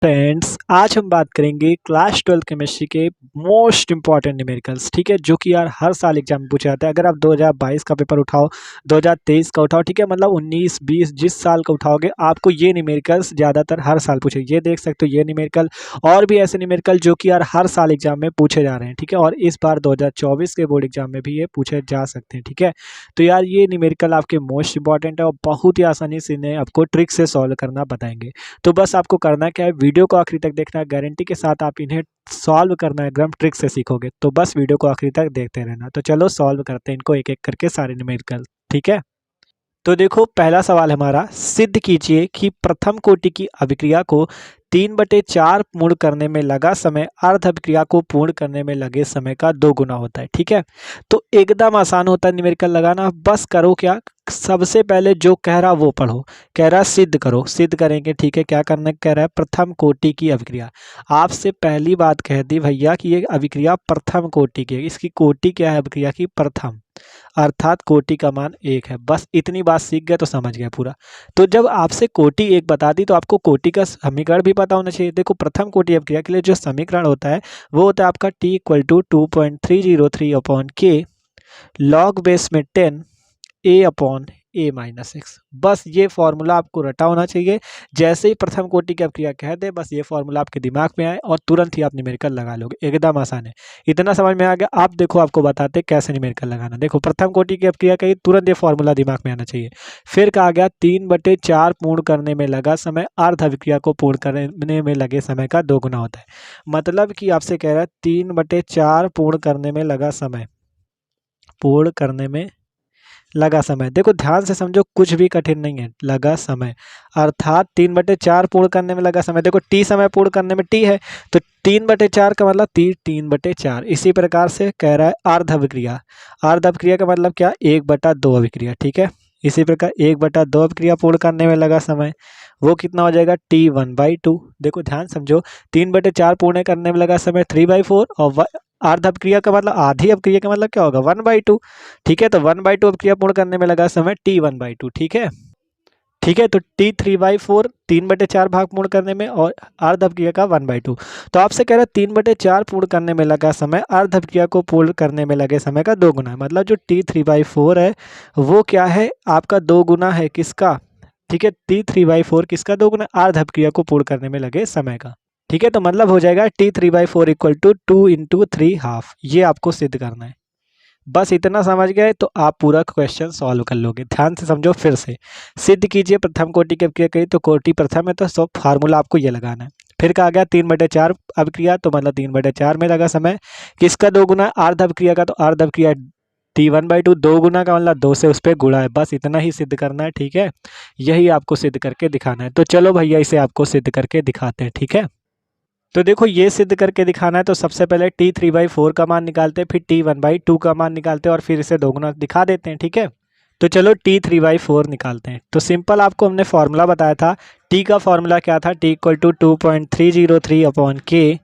Friends, आज हम बात करेंगे क्लास 12 केमिस्ट्री के मोस्ट इंपॉर्टेंट न्यूमेरिकल्स। ठीक है, जो कि यार हर साल एग्जाम में पूछे जाते हैं। अगर आप 2022 का पेपर उठाओ, 2023 का उठाओ, ठीक है, मतलब 19 20 जिस साल का उठाओगे आपको ये न्यूमेरिकल्स ज़्यादातर हर साल पूछे। ये देख सकते हो ये न्यूमेरिकल और भी ऐसे न्यूमेरिकल जो कि यार हर साल एग्जाम में पूछे जा रहे हैं। ठीक है, और इस बार 2024 के बोर्ड एग्जाम में भी ये पूछे जा सकते हैं। ठीक है, तो यार ये न्यूमेरिकल आपके मोस्ट इंपॉर्टेंट है और बहुत ही आसानी से इन्हें आपको ट्रिक से सॉल्व करना बताएंगे। तो बस आपको करना क्या है, वीडियो को आखिरी तक देखना है। गारंटी के साथ आप इन्हें सॉल्व करना है, एकदम ट्रिक से सीखोगे। तो बस वीडियो को आखिरी तक देखते रहना। तो चलो सॉल्व करते हैं इनको एक एक करके सारे न्यूमेरिकल। ठीक है, तो देखो पहला सवाल हमारा, सिद्ध कीजिए कि प्रथम कोटि की अभिक्रिया को 3/4 पूर्ण करने में लगा समय अर्ध अभिक्रिया को पूर्ण करने में लगे समय का 2 गुना होता है। ठीक है, तो एकदम आसान होता है न्यूमेरिकल लगाना। बस करो क्या, सबसे पहले जो कह रहा वो पढ़ो। कह रहा सिद्ध करो, सिद्ध करेंगे। ठीक है, क्या करने कह रहा है, प्रथम कोटि की अभिक्रिया। आपसे पहली बात कह दी भैया कि ये अभिक्रिया प्रथम कोटि की है। इसकी कोटि क्या है अभिक्रिया की, प्रथम, अर्थात कोटि का मान 1 है। बस इतनी बात सीख गए तो समझ गए पूरा। तो जब आपसे कोटि 1 बता दी तो आपको कोटि का समीकरण भी पता होना चाहिए। देखो प्रथम कोटि अभिक्रिया के लिए जो समीकरण होता है वो होता है आपका T = 2.303/K log बेस में 10 A/A-x। बस ये फॉर्मूला आपको रटा होना चाहिए। जैसे ही प्रथम कोटि की अभिक्रिया कह दे बस ये फॉर्मूला आपके दिमाग में आए और तुरंत ही आप न्यूमेरिकल लगा लोगे। एकदम आसान है, इतना समझ में आ गया। आप देखो आपको बताते कैसे न्यूमेरिकल लगाना। देखो प्रथम कोटि की अभिक्रिया कही, तुरंत ये फॉर्मूला दिमाग में आना चाहिए। फिर कहा गया 3/4 पूर्ण करने में लगा समय अर्ध अभिक्रिया को पूर्ण करने में लगे समय का 2 गुना होता है। मतलब कि आपसे कह रहा है 3/4 पूर्ण करने में लगा समय, पूर्ण करने में लगा समय। देखो ध्यान से समझो, कुछ भी कठिन नहीं है। लगा समय अर्थात 3/4 पूर्ण करने में लगा समय। देखो टी समय पूर्ण करने में टी है, तो 3/4 का मतलब 3/4। इसी प्रकार से कह रहा है अर्ध अभिक्रिया। अर्ध अभिक्रिया का मतलब क्या, 1/2 अभिक्रिया। ठीक है, इसी प्रकार 1/2 अभिक्रिया पूर्ण करने में लगा समय, वो कितना हो जाएगा, T1/2। देखो ध्यान समझो, 3/4 पूर्ण करने में लगा समय 3/4 और अर्ध अभिक्रिया का मतलब आधी अभिक्रिया का मतलब क्या होगा, 1/2। ठीक है, तो 1/2 अभिक्रिया पूर्ण करने में लगा समय T1/2। ठीक है, ठीक है, तो T3/4 3/4 भाग पूर्ण करने में और अर्ध अभिक्रिया का 1/2। तो आपसे कह रहा है 3/4 पूर्ण करने में लगा समय अर्ध अभिक्रिया को पूर्ण करने में लगे समय का 2 गुना है। मतलब जो T3/4 है वो क्या है, आपका 2 गुना है किसका। ठीक है, T3/4 किसका 2 गुना, अर्ध अभिक्रिया को पूर्ण करने में लगे समय का। ठीक है, तो मतलब हो जाएगा T3/4 = 2 × 3/2। ये आपको सिद्ध करना है। बस इतना समझ गए तो आप पूरा क्वेश्चन सॉल्व कर लोगे। ध्यान से समझो, फिर से सिद्ध कीजिए प्रथम कोटि की अभिक्रिया कही, तो कोटि प्रथम है तो सब फार्मूला आपको ये लगाना है। फिर कहा गया 3/4 अभिक्रिया, तो मतलब 3/4 में लगा समय किसका 2 गुना, अर्ध अभिक्रिया का, तो अर्ध अभिक्रिया T1/2, 2 गुना का मतलब 2 से उस पर गुणा है। बस इतना ही सिद्ध करना है। ठीक है, यही आपको सिद्ध करके दिखाना है। तो चलो भैया इसे आपको सिद्ध करके दिखाते हैं। ठीक है, तो देखो ये सिद्ध करके दिखाना है तो सबसे पहले T3/4 का मान निकालते हैं, फिर T1/2 का मान निकालते हैं और फिर इसे 2 गुना दिखा देते हैं। ठीक है, तो चलो T3/4 निकालते हैं। तो सिंपल आपको हमने फॉर्मूला बताया था। T का फॉर्मूला क्या था, T = 2.303/K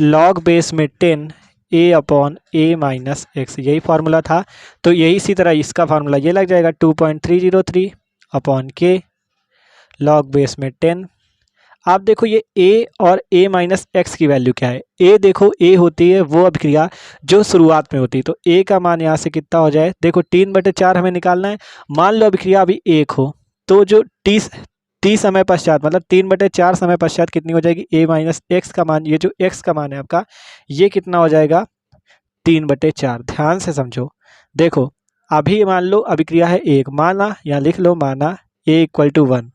log बेस में 10 A/A-x, यही फार्मूला था। तो यही इसी तरह इसका फार्मूला ये लग जाएगा 2.303/K log बेस में 10। आप देखो ये a और a-x की वैल्यू क्या है। a देखो, a होती है वो अभिक्रिया जो शुरुआत में होती है, तो a का मान यहाँ से कितना हो जाए, देखो 3/4 हमें निकालना है। मान लो अभिक्रिया अभी 1 हो, तो जो t समय पश्चात मतलब 3/4 समय पश्चात कितनी हो जाएगी, a-x का मान, ये जो x का मान है आपका ये कितना हो जाएगा, 3/4। ध्यान से समझो, देखो अभी मान लो अभिक्रिया है 1, माना यहाँ लिख लो, माना a = 1,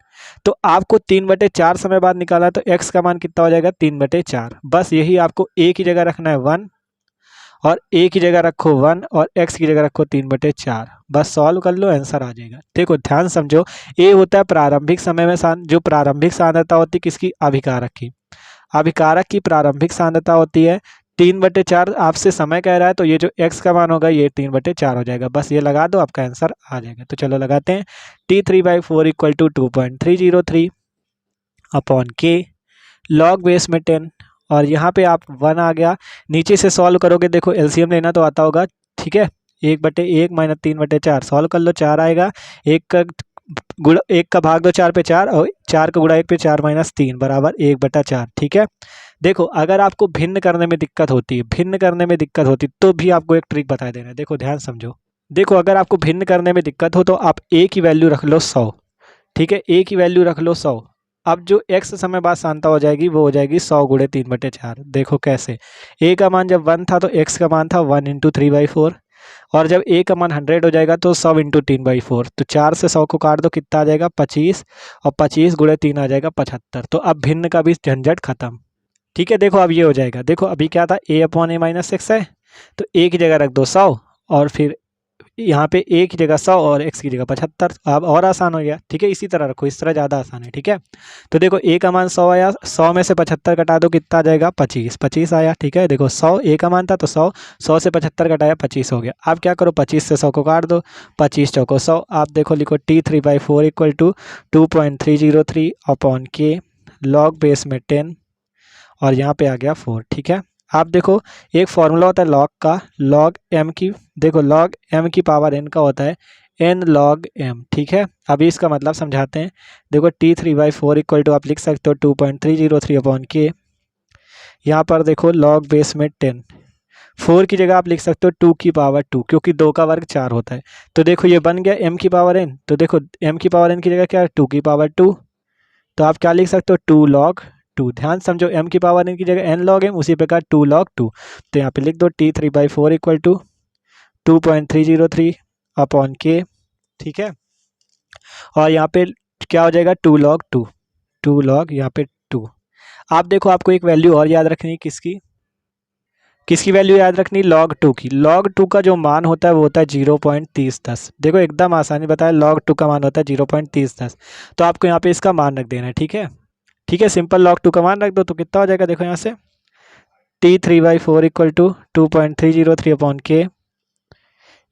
तो आपको 3/4 समय बाद निकाला तो x का मान कितना हो जाएगा, 3/4। बस यही आपको a की जगह रखना है 1 और a की जगह रखो 1 और x की जगह रखो 3/4। बस सॉल्व कर लो, आंसर आ जाएगा। देखो ध्यान समझो, a होता है प्रारंभिक समय में जो प्रारंभिक सांद्रता होती है किसकी, अभिकारक की। अभिकारक की प्रारंभिक सांद्रता होती है 3/4। आपसे समय कह रहा है तो ये जो x का मान होगा ये 3/4 हो जाएगा। बस ये लगा दो, आपका आंसर आ जाएगा। तो चलो लगाते हैं, T3/4 = 2.303/K log बेस में 10 और यहाँ पे आप 1 आ गया। नीचे से सॉल्व करोगे, देखो एलसीएम लेना तो आता होगा। ठीक है, 1/1 - 3/4 सॉल्व कर लो, 4 आएगा। 1 का गुणा 1 का भाग दो 4 पे 4 और 4 का गुणा 1 पे 4 माइनस 3 बराबर 1/4। ठीक है, देखो अगर आपको भिन्न करने में दिक्कत होती है, भिन्न करने में दिक्कत होती तो भी आपको एक ट्रिक बता देना है। देखो ध्यान समझो, देखो अगर आपको भिन्न करने में दिक्कत हो तो आप ए की वैल्यू रख लो 100। ठीक है, ए की वैल्यू रख लो 100। अब जो x समय बाद सांता हो जाएगी वो हो जाएगी 100 गुणे 3/4। देखो कैसे, a का मान जब 1 था तो x का मान था 1 इंटू 3/4, और जब a का मान 100 हो जाएगा तो 100 इंटू 3/4। तो 4 से 100 को काट दो, कितना आ जाएगा 25, और 25 गुणे 3 आ जाएगा 75। तो अब भिन्न का भी झंझट खत्म। ठीक है, देखो अब ये हो जाएगा। देखो अभी क्या था, a/a-6 है, तो a की जगह रख दो 100, और फिर यहाँ पे a की जगह 100 और x की जगह 75। अब और आसान हो गया। ठीक है, इसी तरह रखो, इस तरह ज़्यादा आसान है। ठीक है, तो देखो a का मान 100 आया, 100 में से 75 घटा दो, कितना आ जाएगा 25, 25 आया। ठीक है, देखो 100 a का मान था तो 100, 100 से 75 घटाया 25 हो गया। अब क्या करो, 25 से 100 को काट दो, 25 चौको 100। आप देखो लिखो t3/4 equal to 2.303 upon k log base में 10, और यहाँ पे आ गया 4। ठीक है, आप देखो एक फॉर्मूला होता है लॉग का, लॉग m की, देखो लॉग m की पावर n का होता है n log m। ठीक है, अभी इसका मतलब समझाते हैं। देखो t3/4 इक्वल टू आप लिख सकते हो 2.303 अपॉन के, यहाँ पर देखो लॉग बेस में 10, 4 की जगह आप लिख सकते हो 2 की पावर 2, क्योंकि 2 का वर्ग 4 होता है। तो देखो ये बन गया m की पावर n, तो देखो m की पावर n की जगह क्या है 2 की पावर 2, तो आप क्या लिख सकते हो 2 log 2। ध्यान समझो, m की पावर n की जगह n log m, उसी प्रकार 2 log 2। तो यहाँ पे लिख दो t3/4 इक्वल टू 2.303 अपॉन के। ठीक है, और यहाँ पे क्या हो जाएगा 2 log 2, 2 log यहाँ पे 2। आप देखो आपको एक वैल्यू और याद रखनी है, किसकी किसकी वैल्यू याद रखनी, log 2 की। log 2 का जो मान होता है वो होता है 0.3010। देखो एकदम आसानी बताया, log 2 का मान होता है 0.3010, तो आपको यहाँ पे इसका मान रख देना है। ठीक है, ठीक है, सिंपल log 2 का मान रख दो तो कितना हो जाएगा, देखो यहाँ से t3/4 इक्वल टू 2.303 अपॉन के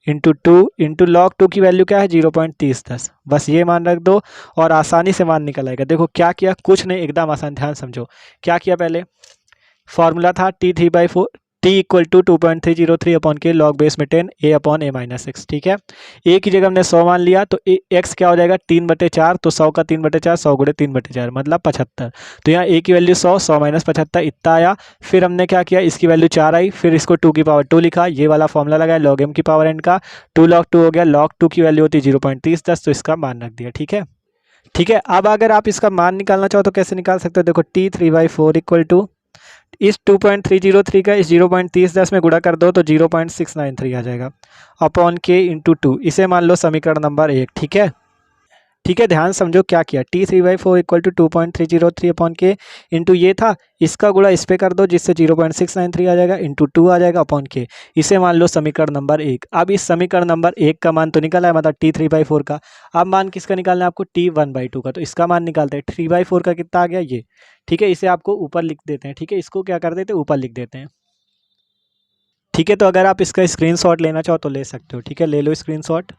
इंटू 2 इंटू लॉग 2 की वैल्यू क्या है 0.3010, बस ये मान रख दो और आसानी से मान निकल आएगा। देखो क्या किया, कुछ नहीं, एकदम आसान। ध्यान समझो क्या किया, पहले फॉर्मूला था t3/4 t equal to 2.303 upon k log base में 10 a अपॉन a-6। ठीक है, a की जगह हमने 100 मान लिया, तो x क्या हो जाएगा 3/4, तो 100 का 3/4 100 गुणे 3/4 मतलब 75। तो यहाँ a की वैल्यू 100, 100 माइनस 75 इतना आया। फिर हमने क्या किया, इसकी वैल्यू 4 आई, फिर इसको 2 की पावर 2 लिखा, ये वाला फॉर्मूला लगाया लॉग m की पावर n का, 2 log 2 हो गया। log 2 की वैल्यू होती है 0.3010, तो इसका मान रख दिया। ठीक है, ठीक है, अब अगर आप इसका मान निकालना चाहो तो कैसे निकाल सकते हो, देखो t3/4 इक्वल टू इस 2.303 का इस 0.3010 में गुणा कर दो तो 0.693 आ जाएगा अपॉन के इंटू 2। इसे मान लो समीकरण नंबर 1। ठीक है, ठीक है, ध्यान समझो क्या किया, t3/4 इक्वल टू 2.303 अपॉन के इंटू ये था, इसका गुणा इस पे कर दो जिससे 0.693 आ जाएगा, इंटू 2 आ जाएगा अपॉन के। इसे मान लो समीकरण नंबर 1। अब इस समीकरण नंबर 1 का मान तो निकला है, मतलब t3/4 का। अब मान किसका निकालना है आपको, t1/2 का, तो इसका मान निकालते हैं। 3/4 का कितना आ गया ये। ठीक है, इसे आपको ऊपर लिख देते हैं। ठीक है, इसको क्या कर देते हैं, ऊपर लिख देते हैं। ठीक है, तो अगर आप इसका स्क्रीनशॉट लेना चाहो तो ले सकते हो। ठीक है, ले लो स्क्रीनशॉट।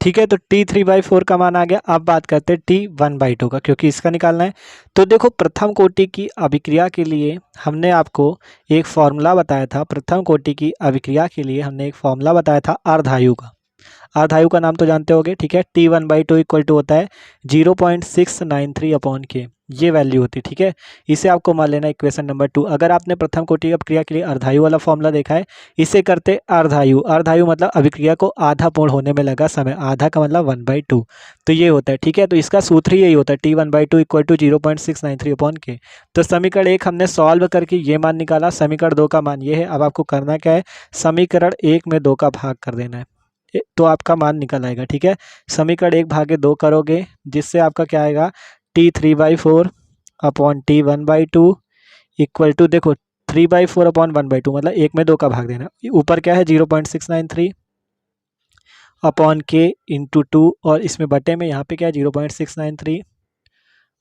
ठीक है, तो t3/4 का मान आ गया। अब बात करते हैं t1/2 का, क्योंकि इसका निकालना है। तो देखो प्रथम कोटि की अभिक्रिया के लिए हमने आपको एक फॉर्मूला बताया था, प्रथम कोटि की अभिक्रिया के लिए हमने एक फॉर्मूला बताया था अर्धायु का। अर्धायु का नाम तो जानते होगे। ठीक है, t1/2 इक्वल टू होता है 0.693 अपॉन के, ये वैल्यू होती है। ठीक है, इसे आपको मान लेना इक्वेशन नंबर 2। अगर आपने प्रथम कोटि अभिक्रिया के लिए अर्धायु वाला फॉर्मूला देखा है, इसे करते अर्धायु। अर्धायु मतलब अभिक्रिया को आधा पूर्ण होने में लगा समय, आधा का मतलब 1/2, तो ये होता है। ठीक है, तो इसका सूत्र ही यही होता है t1/2 इक्वल टू 0.693 अपॉन के। तो समीकरण 1 हमने सॉल्व करके ये मान निकाला, समीकरण 2 का मान ये है। अब आपको करना क्या है, समीकरण 1 में 2 का भाग कर देना है, तो आपका मान निकल आएगा। ठीक है, समीकरण 1 भागे 2 करोगे, जिससे आपका क्या आएगा t3/4 upon t1/2 equal to, देखो 3/4 अपॉन 1/2 मतलब 1 में 2 का भाग देना, ऊपर क्या है 0.693 अपॉन के इंटू 2, और इसमें बटे में यहाँ पे क्या है 0.693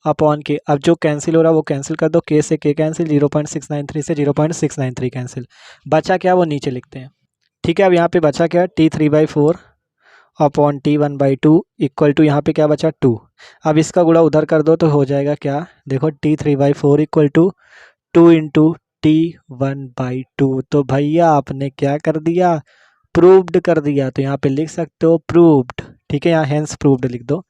अपॉन के। अब जो कैंसिल हो रहा है वो कैंसिल कर दो, के से के कैंसिल, 0.693 से 0.693 कैंसिल, बचा क्या वो नीचे लिखते हैं। ठीक है, अब यहाँ पे बचा क्या, t3/4 upon t1/2 equal to, यहाँ पे क्या बचा 2। अब इसका गुणा उधर कर दो तो हो जाएगा क्या, देखो t3/4 equal to 2 into t1/2। तो भैया आपने क्या कर दिया, प्रूव्ड कर दिया। तो यहाँ पे लिख सकते हो प्रूव्ड। ठीक है, यहाँ हेंस प्रूव्ड लिख दो।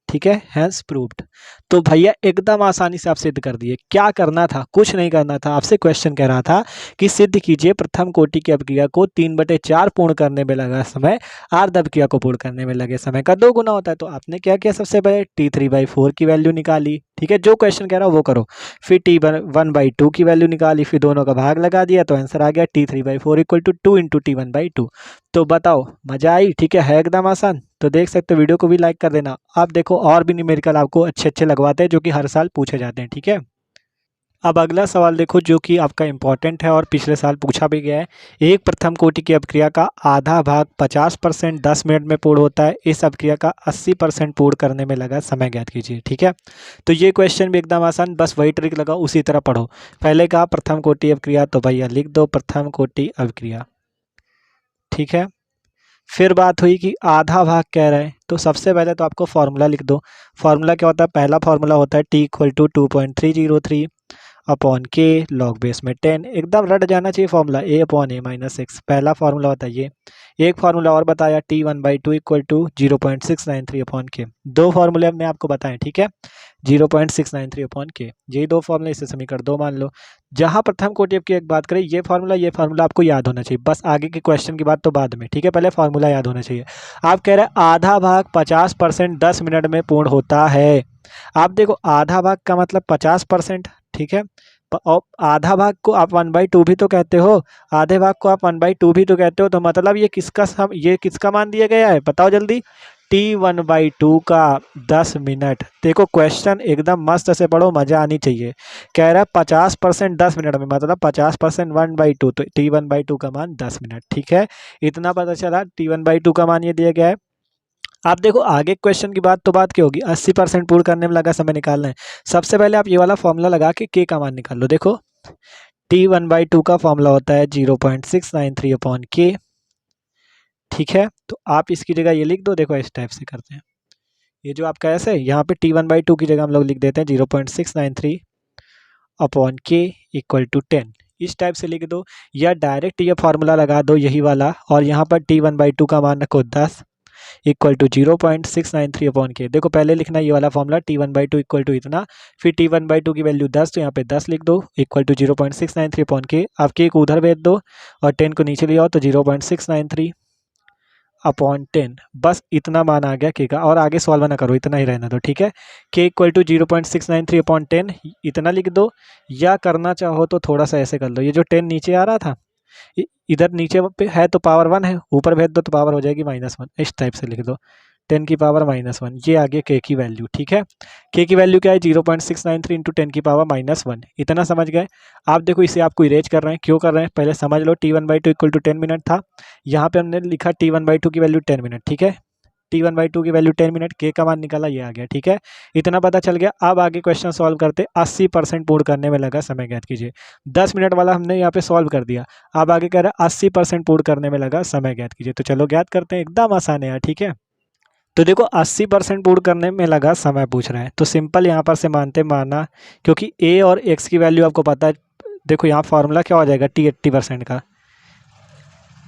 ठीक है, हैंस प्रूव्ड। तो भैया एकदम आसानी से आप सिद्ध कर दिए। क्या करना था? कुछ नहीं करना था। आपसे क्वेश्चन कह रहा था कि सिद्ध कीजिए प्रथम कोटि की अभिक्रिया को 3/4 पूर्ण करने में लगा समय आर्ध अभिक्रिया को पूर्ण करने में लगे समय का 2 गुना होता है। तो आपने क्या किया? सबसे पहले T3/4 की वैल्यू निकाली, ठीक है, जो क्वेश्चन कह रहा हो वो करो। फिर T1/2 की वैल्यू निकाली, फिर दोनों का भाग लगा दिया तो आंसर आ गया T3/4 = 2 × T1/2। तो बताओ, मजा आई? ठीक है एकदम आसान। तो देख सकते हो, वीडियो को भी लाइक कर देना। आप देखो और भी न्यूमेरिकल आपको अच्छे अच्छे लगवाते हैं जो कि हर साल पूछे जाते हैं, ठीक है। अब अगला सवाल देखो जो कि आपका इंपॉर्टेंट है और पिछले साल पूछा भी गया है। एक प्रथम कोटि की अभिक्रिया का आधा भाग 50% 10 मिनट में पूर्ण होता है। इस अभिक्रिया का 80% पूर्ण करने में लगा समय ज्ञात कीजिए, ठीक है। तो ये क्वेश्चन भी एकदम आसान, बस वही ट्रिक लगाओ, उसी तरह पढ़ो। पहले कहा प्रथम कोटि अभिक्रिया, तो भैया लिख दो प्रथम कोटि अभिक्रिया, ठीक है। फिर बात हुई कि आधा भाग कह रहे हैं, तो सबसे पहले तो आपको फॉर्मूला लिख दो। फॉर्मूला क्या होता है? पहला फॉर्मूला होता है T = 2.303 upon k log base में 10। एकदम रट जाना चाहिए फॉर्मूला, A/A-x पहला फॉर्मूला होता है ये। एक फॉर्मूला और बताया T1/2 = 0.693 अपॉन के। दो फॉर्मूले हमने आपको बताए, ठीक है, 0.693 अपॉन के, यही दो फॉर्मूले, इसे समीकरण 2 मान लो। जहां प्रथम कोटि की एक बात करें, ये फॉर्मूला आपको याद होना चाहिए, बस आगे के क्वेश्चन की बात तो बाद में, ठीक है, पहले फॉर्मूला याद होना चाहिए। आप कह रहे हैं आधा भाग 50% 10 मिनट में पूर्ण होता है। आप देखो आधा भाग का मतलब 50%, ठीक है। और आधा भाग को आप 1/2 भी तो कहते हो, आधे भाग को आप 1/2 भी तो कहते हो, तो मतलब ये किसका मान दिया गया है? बताओ जल्दी। T1/2 का 10 मिनट। देखो क्वेश्चन एकदम मस्त से पढ़ो, मजा आनी चाहिए। कह रहा है 50% 10 मिनट में, मतलब 50% 1/2, तो T1/2 का मान 10 मिनट, ठीक है। इतना पता चला, T1/2 का मान ये दिया गया है। आप देखो आगे क्वेश्चन की बात तो बात क्या होगी? 80% पूर्ण करने में लगा समय निकालना है। सबसे पहले आप ये वाला फॉर्मूला लगा के का मान निकाल लो। देखो T1/2 का फॉर्मूला होता है 0.693 अपॉन के, ठीक है। तो आप इसकी जगह ये लिख दो। देखो इस टाइप से करते हैं, ये जो आपका ऐसे यहाँ पे T1/2 की जगह हम लोग लिख देते हैं 0.693 अपॉन के = 10। इस टाइप से लिख दो, या डायरेक्ट ये फॉर्मूला लगा दो यही वाला, और यहाँ पर T1/2 का मान रखो 10 = 0.693 अपॉन के। देखो पहले लिखना ये वाला फॉर्मूला T1/2 = इतना, फिर T1/2 की वैल्यू 10, तो यहाँ पे 10 लिख दो = 0.693 अपॉन के। आप के को उधर भेज दो और 10 को नीचे ले आओ, तो 0.693 अपॉन 10। बस इतना मान आ गया के का, और आगे सॉल्व ना करो, इतना ही रहना दो, ठीक है। के = 0.693 अपॉन 10 इतना लिख दो, या करना चाहो तो थोड़ा सा ऐसे कर लो। ये जो 10 नीचे आ रहा था, इधर नीचे पे है तो पावर 1 है, ऊपर भेज दो तो पावर हो जाएगी -1। इस टाइप से लिख दो 10 की पावर -1। ये आगे के की वैल्यू, ठीक है। के की वैल्यू क्या है? 0.693 × 10 की पावर -1। इतना समझ गए? आप देखो इसे आपको इरेज कर रहे हैं, क्यों कर रहे हैं पहले समझ लो। T1/2 = 10 मिनट था, यहाँ पे हमने लिखा T1/2 की वैल्यू 10 मिनट, ठीक है। T1/2 की वैल्यू 10 मिनट, के का मान निकाला, ये आ गया, ठीक है। इतना पता चल गया। अब आगे क्वेश्चन सॉल्व करते। 80% पूर्ण करने में लगा समय ज्ञात कीजिए। 10 मिनट वाला हमने यहाँ पे सॉल्व कर दिया। अब आगे कह रहा है 80% पूर्ण करने में लगा समय ज्ञात कीजिए। तो चलो ज्ञात करते हैं, एकदम आसान है यार, ठीक है। तो देखो 80% पूर्ण करने में लगा समय पूछ रहा है, तो सिंपल यहाँ पर से माना, क्योंकि ए और एक्स की वैल्यू आपको पता है। देखो यहाँ फॉर्मूला क्या हो जाएगा T 80% का,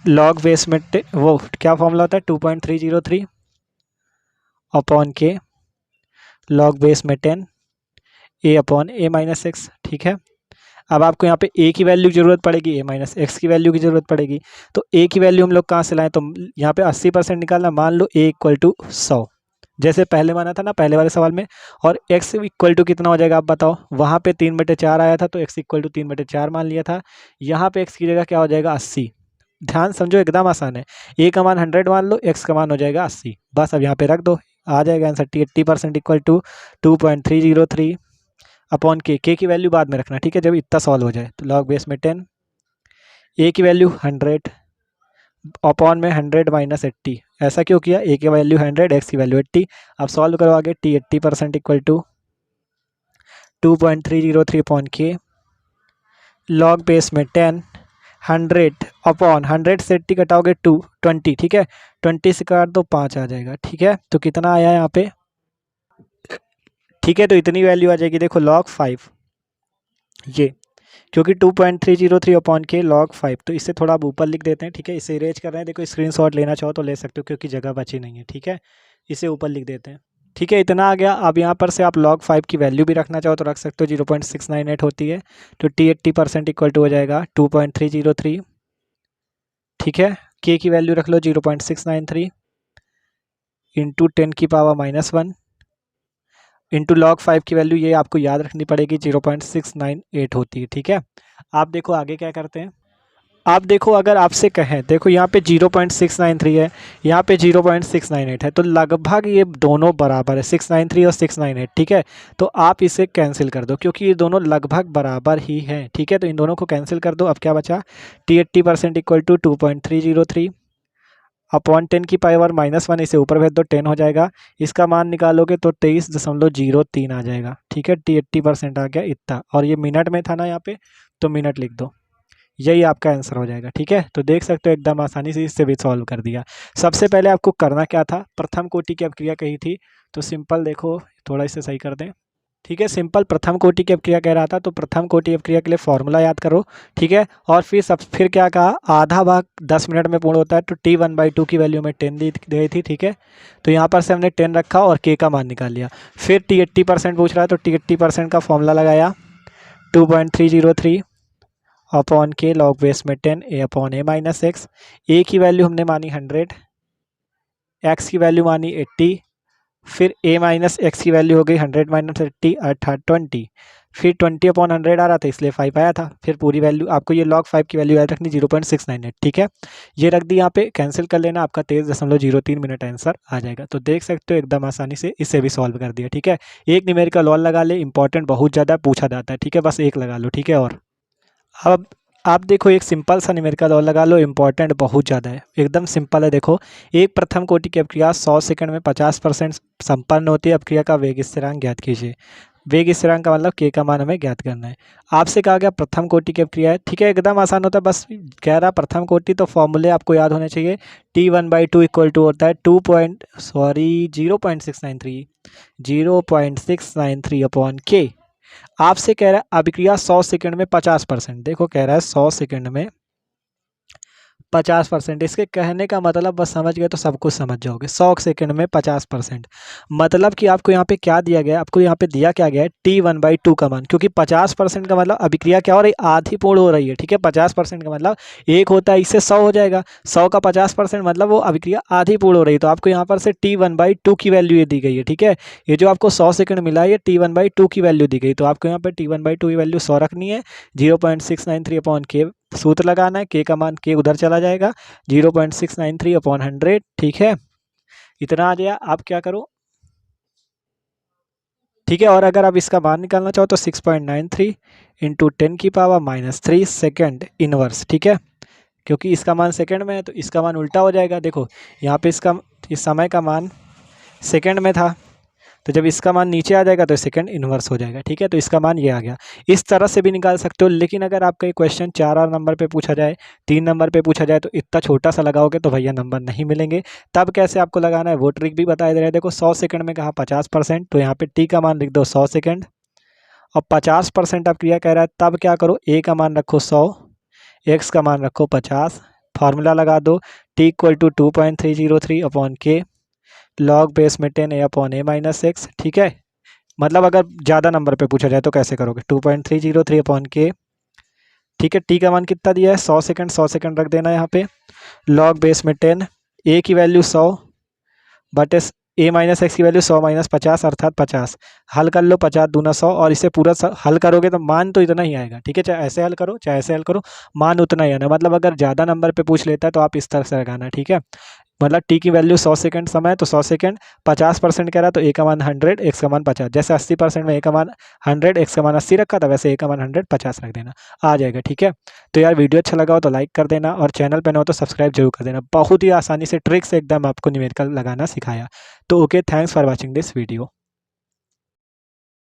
लॉग बेस में वो क्या फॉर्मूला होता है 2.303 अपॉन के लॉग बेस में 10 A/A-x, ठीक है। अब आपको यहाँ पे ए की वैल्यू की जरूरत पड़ेगी, A-x की वैल्यू की जरूरत पड़ेगी। तो ए की वैल्यू हम लोग कहाँ से लाएं? तो यहाँ पे 80% निकालना, मान लो A = 100, जैसे पहले माना था ना पहले वाले सवाल में। और x = कितना हो जाएगा आप बताओ? वहाँ पे 3/4 आया था, तो x = 3/4 मान लिया था। यहाँ पे x की जगह क्या हो जाएगा? 80। ध्यान समझो, एकदम आसान है। a का मान 100 मान लो, x का मान हो जाएगा 80। बस अब यहाँ पे रख दो, आ जाएगा आंसर। 80% = 2.303 अपॉन के की वैल्यू बाद में रखना, ठीक है, जब इतना सॉल्व हो जाए। तो लॉग बेस में 10, ए की वैल्यू 100 अपॉन में 100 - 80। ऐसा क्यों किया? ए की वैल्यू 100, एक्स की वैल्यू 80। अब सॉल्व करो आगे। T 80% = 2.303 upon k log base में 10, 100 अपॉन 100 से 80 कटाओगे 20, ठीक है। 20 से काट दो 5 आ जाएगा, ठीक है। तो कितना आया यहाँ पे? ठीक है, तो इतनी वैल्यू आ जाएगी। देखो log 5, ये क्योंकि 2.303 अपॉन के log 5, तो इससे थोड़ा आप ऊपर लिख देते हैं, ठीक है। इसे इरेज कर रहे हैं, देखो स्क्रीनशॉट लेना चाहो तो ले सकते हो, क्योंकि जगह बची नहीं है, ठीक है। इसे ऊपर लिख देते हैं। ठीक है, इतना आ गया। अब यहाँ पर से आप log 5 की वैल्यू भी रखना चाहो तो रख सकते हो, 0.698 होती है, तो T 80% इक्वल टू हो जाएगा 2.303। ठीक है, K की वैल्यू रख लो 0.693 इंटू 10 की पावर -1 इंटू log 5 की वैल्यू ये आपको याद रखनी पड़ेगी, 0.698 होती है। ठीक है, आप देखो आगे क्या करते हैं। आप देखो अगर आपसे कहें, देखो यहाँ पे 0.693 है, यहाँ पे 0.698 है, तो लगभग ये दोनों बराबर है, 693 और 698। ठीक है, तो आप इसे कैंसिल कर दो क्योंकि ये दोनों लगभग बराबर ही हैं। ठीक है, तो इन दोनों को कैंसिल कर दो। अब क्या बचा, T 80% इक्वल टू 2.303 अपॉन 10 की पावर -1, इसे ऊपर भेज दो, 10 हो जाएगा। इसका मान निकालोगे तो 23.03 आ जाएगा। ठीक है, T 80% आ गया इतना, और ये मिनट में था ना यहाँ पे, तो मिनट लिख दो, यही आपका आंसर हो जाएगा। ठीक है, तो देख सकते हो एकदम आसानी से इससे भी सॉल्व कर दिया। सबसे पहले आपको करना क्या था, प्रथम कोटि की अपक्रिया कही थी, तो सिंपल देखो, थोड़ा इसे सही कर दें। ठीक है, सिंपल प्रथम कोटि की अपक्रिया कह रहा था, तो प्रथम कोटि अपक्रिया के लिए फॉर्मूला याद करो। ठीक है, और फिर क्या कहा, आधा भाग 10 मिनट में पूर्ण होता है, तो T1/2 की वैल्यू में 10 दी गई थी। ठीक है, तो यहाँ पर से हमने 10 रखा और K का मान निकाल लिया। फिर T 80% पूछ रहा है, तो T 80% का फॉर्मूला लगाया 2.303 अपॉन K लॉग बेस में 10 A upon A minus x. A की वैल्यू हमने मानी 100, X की वैल्यू मानी 80, फिर A माइनस एक्स की वैल्यू हो गई 100 माइनस 80 अर्थात 20, फिर 20 अपॉन 100 आ रहा था इसलिए 5 आया था। फिर पूरी वैल्यू आपको ये log 5 की वैल्यू याद रखनी 0.698। ठीक है, ये रख दी यहाँ पे, कैंसिल कर लेना, आपका 23.03 मिनट आंसर आ जाएगा। तो देख सकते हो एकदम आसानी से इसे भी सॉल्व कर दिया। ठीक है, एक न्यूमेरिकल और लगा ले, इंपॉर्टेंट बहुत ज़्यादा पूछा जाता है। ठीक है, बस एक लगा लो। ठीक है, और अब आप देखो एक सिंपल सा न्यूमेरिकल और लगा लो, इंपॉर्टेंट बहुत ज़्यादा है, एकदम सिंपल है। देखो, एक प्रथम कोटि की अपक्रिया 100 सेकंड में 50% संपन्न होती है। अपक्रिया का वेग स्थिरांक ज्ञात कीजिए। वेग स्थिरांक का मतलब K का मान हमें ज्ञात करना है। आपसे कहा गया प्रथम कोटि की अपक्रिया है। ठीक है, एकदम आसान होता है, बस कह रहा प्रथम कोटि, तो फॉर्मूले आपको याद होने चाहिए। T1/2 इक्वल टू होता है 0.693 अपॉन K। आपसे कह रहा है अभिक्रिया 100 सेकंड में 50%। देखो कह रहा है 100 सेकंड में 50%। इसके कहने का मतलब बस समझ गए तो सब कुछ समझ जाओगे। 100 सेकंड में 50%, मतलब कि आपको यहाँ पे क्या दिया गया है, आपको यहाँ पे दिया क्या गया है, T1/2 का मान, क्योंकि 50% का मतलब अभिक्रिया क्या हो रही है, आधी पूर्ण हो रही है। ठीक है, 50% का मतलब एक होता है, इससे 100 हो जाएगा, 100 का 50% मतलब वो अभिक्रिया आधी पूर्ण हो रही है। तो आपको यहाँ पर से T1/2 की वैल्यू ये दी गई है। ठीक है, ये जो आपको 100 सेकंड मिला है, ये T1/2 की वैल्यू दी गई, तो आपको यहाँ पर T1/2 की वैल्यू 100 रखनी है। 0.693 अपॉन K सूत्र लगाना है, K का मान K उधर चला जाएगा, 0.693 अपॉन 100। ठीक है, इतना आ गया। आप क्या करो, ठीक है, और अगर आप इसका मान निकालना चाहो तो 6.93 इंटू 10 की पावर -3 सेकेंड इनवर्स। ठीक है, क्योंकि इसका मान सेकंड में है तो इसका मान उल्टा हो जाएगा। देखो यहाँ पे इसका इस समय का मान सेकंड में था, तो जब इसका मान नीचे आ जाएगा तो सेकंड इन्वर्स हो जाएगा। ठीक है, तो इसका मान ये आ गया। इस तरह से भी निकाल सकते हो, लेकिन अगर आपका ये क्वेश्चन 4 नंबर पे पूछा जाए, 3 नंबर पे पूछा जाए, तो इतना छोटा सा लगाओगे तो भैया नंबर नहीं मिलेंगे। तब कैसे आपको लगाना है वो ट्रिक भी बताया दे रहा है। देखो 100 सेकंड में कहा 50%, तो यहाँ पे टी का मान लिख दो 100 सेकंड, और 50% आप क्रिया कह रहा है, तब क्या करो, ए का मान रखो 100, एक्स का मान रखो 50, फार्मूला लगा दो, T equal to 2.303 upon k log base में 10 A upon A minus x. ठीक है, मतलब अगर ज़्यादा नंबर पे पूछा जाए तो कैसे करोगे, 2.303 अपॉन के। ठीक है, टी का मान कितना दिया है, 100 सेकंड, 100 सेकंड रख देना यहाँ पे, लॉग बेस में 10, ए की वैल्यू 100 बटे ए माइनस एक्स की वैल्यू 100 माइनस 50 अर्थात 50। हल कर लो, 50 दूना 100, और इसे पूरा हल करोगे तो मान तो इतना ही आएगा। ठीक है, चाहे ऐसे हल करो चाहे ऐसे हल करो, मान उतना ही आना। मतलब अगर ज़्यादा नंबर पे पूछ लेता है तो आप इस तरह से लगाना। ठीक है, मतलब टी की वैल्यू 100 सेकंड समय है तो 100 सेकंड, 50% कह रहा है तो ए का मान 100, एक्स का मान 50। जैसे 80% में ए का मान 100, एक्स का मान 80 रखा था, वैसे ए का मान 100 50 रख देना, आ जाएगा। ठीक है, तो यार वीडियो अच्छा लगा हो तो लाइक कर देना, और चैनल पे न हो तो सब्सक्राइब जरूर कर देना। बहुत ही आसानी से ट्रिक से एकदम आपको न्यूमेरिकल लगाना सिखाया। तो okay, thanks for watching this video.